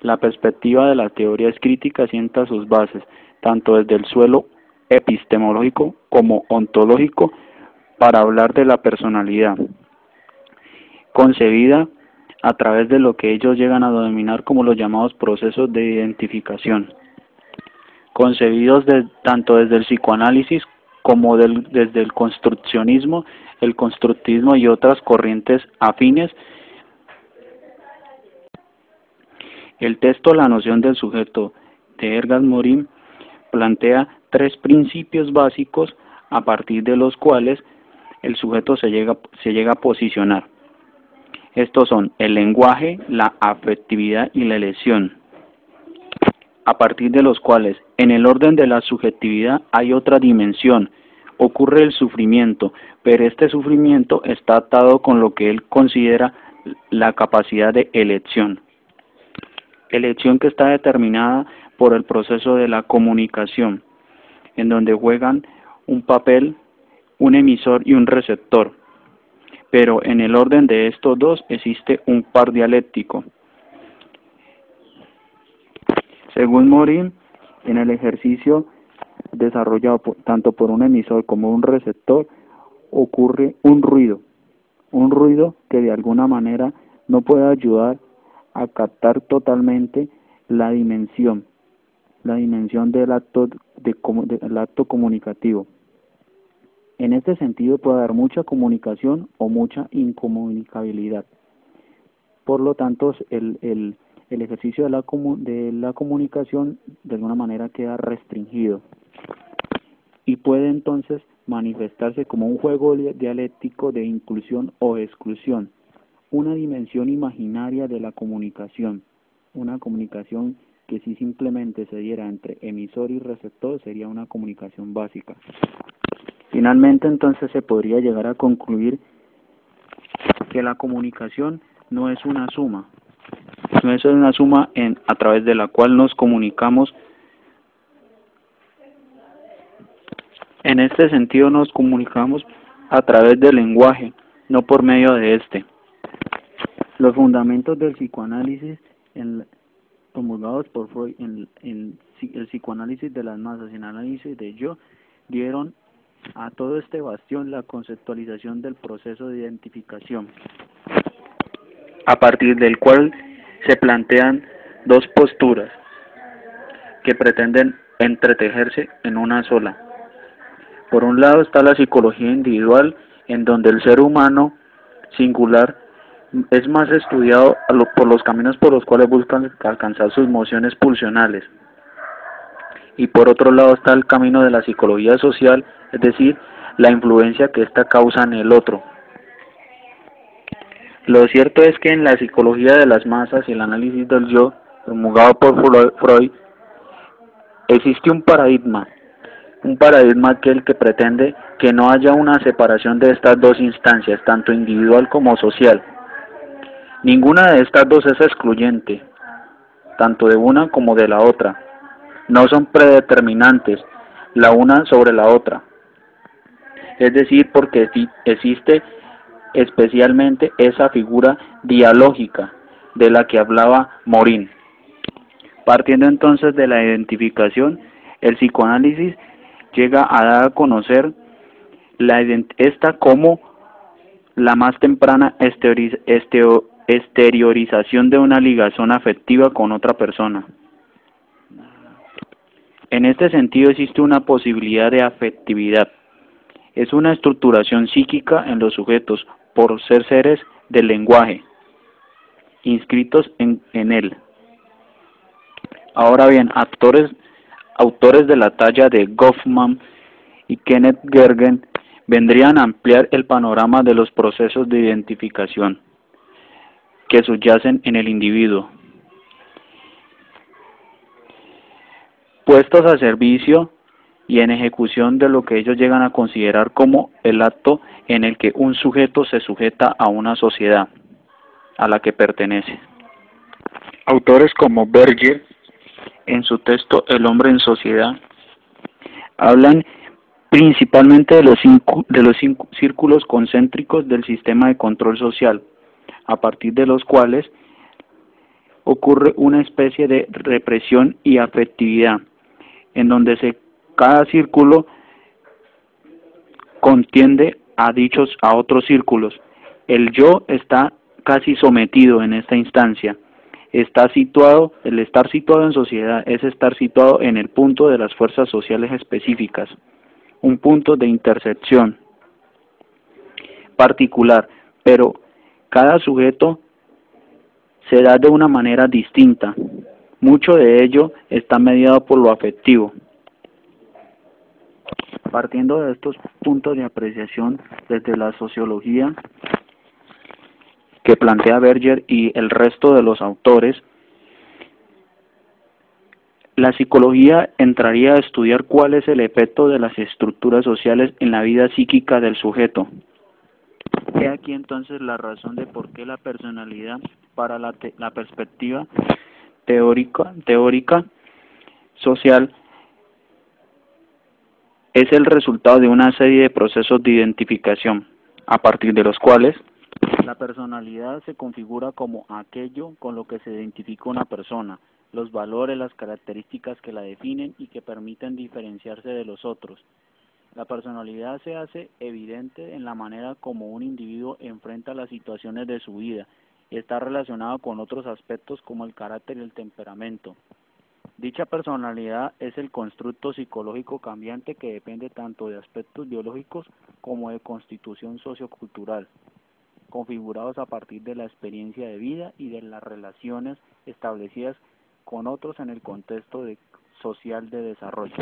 La perspectiva de la teoría es crítica sienta sus bases, tanto desde el suelo epistemológico como ontológico, para hablar de la personalidad, concebida a través de lo que ellos llegan a denominar como los llamados procesos de identificación, concebidos tanto desde el psicoanálisis como desde el construccionismo, el constructivismo y otras corrientes afines. El texto La noción del sujeto de Edgar Morin plantea tres principios básicos a partir de los cuales el sujeto se llega a posicionar. Estos son el lenguaje, la afectividad y la elección, a partir de los cuales, en el orden de la subjetividad, hay otra dimensión. Ocurre el sufrimiento, pero este sufrimiento está atado con lo que él considera la capacidad de elección. Elección que está determinada por el proceso de la comunicación, en donde juegan un papel un emisor y un receptor, pero en el orden de estos dos existe un par dialéctico. Según Morin, en el ejercicio desarrollado tanto por un emisor como un receptor, ocurre un ruido que de alguna manera no puede ayudar a captar totalmente la dimensión del acto comunicativo. En este sentido puede haber mucha comunicación o mucha incomunicabilidad. Por lo tanto, el ejercicio de la comunicación de alguna manera queda restringido y puede entonces manifestarse como un juego dialéctico de inclusión o exclusión, una dimensión imaginaria de la comunicación, una comunicación que si simplemente se diera entre emisor y receptor sería una comunicación básica. Finalmente, entonces, se podría llegar a concluir que la comunicación no es una suma, a través de la cual nos comunicamos. En este sentido nos comunicamos a través del lenguaje, no por medio de este. Los fundamentos del psicoanálisis promulgados por Freud en el psicoanálisis de las masas y el análisis de yo dieron a todo este bastión la conceptualización del proceso de identificación, a partir del cual se plantean dos posturas que pretenden entretejerse en una sola. Por un lado está la psicología individual, en donde el ser humano singular es más estudiado por los caminos por los cuales buscan alcanzar sus mociones pulsionales. Y por otro lado está el camino de la psicología social, es decir, la influencia que ésta causa en el otro. Lo cierto es que en la psicología de las masas y el análisis del yo, promulgado por Freud, existe un paradigma aquel que pretende que no haya una separación de estas dos instancias, tanto individual como social. Ninguna de estas dos es excluyente, tanto de una como de la otra. No son predeterminantes la una sobre la otra. Es decir, porque existe especialmente esa figura dialógica de la que hablaba Morin. Partiendo entonces de la identificación, el psicoanálisis llega a dar a conocer esta como la más temprana exteriorización de una ligación afectiva con otra persona. En este sentido existe una posibilidad de afectividad. Es una estructuración psíquica en los sujetos por ser seres del lenguaje, inscritos en él. Ahora bien, autores de la talla de Goffman y Kenneth Gergen vendrían a ampliar el panorama de los procesos de identificación que subyacen en el individuo, puestos a servicio y en ejecución de lo que ellos llegan a considerar como el acto en el que un sujeto se sujeta a una sociedad a la que pertenece. Autores como Berger, en su texto El hombre en sociedad, hablan principalmente de los círculos concéntricos del sistema de control social, a partir de los cuales ocurre una especie de represión y afectividad, en donde cada círculo contiende a otros círculos. El yo está casi sometido en esta instancia. El estar situado en sociedad es estar situado en el punto de las fuerzas sociales específicas, un punto de intersección particular, pero cada sujeto se da de una manera distinta. Mucho de ello está mediado por lo afectivo. Partiendo de estos puntos de apreciación desde la sociología que plantea Berger y el resto de los autores, la psicología entraría a estudiar cuál es el efecto de las estructuras sociales en la vida psíquica del sujeto. He aquí entonces la razón de por qué la personalidad, para la perspectiva teórica social, es el resultado de una serie de procesos de identificación, a partir de los cuales la personalidad se configura como aquello con lo que se identifica una persona, los valores, las características que la definen y que permiten diferenciarse de los otros. La personalidad se hace evidente en la manera como un individuo enfrenta las situaciones de su vida y está relacionado con otros aspectos como el carácter y el temperamento. Dicha personalidad es el constructo psicológico cambiante que depende tanto de aspectos biológicos como de constitución sociocultural, configurados a partir de la experiencia de vida y de las relaciones establecidas con otros en el contexto social de desarrollo.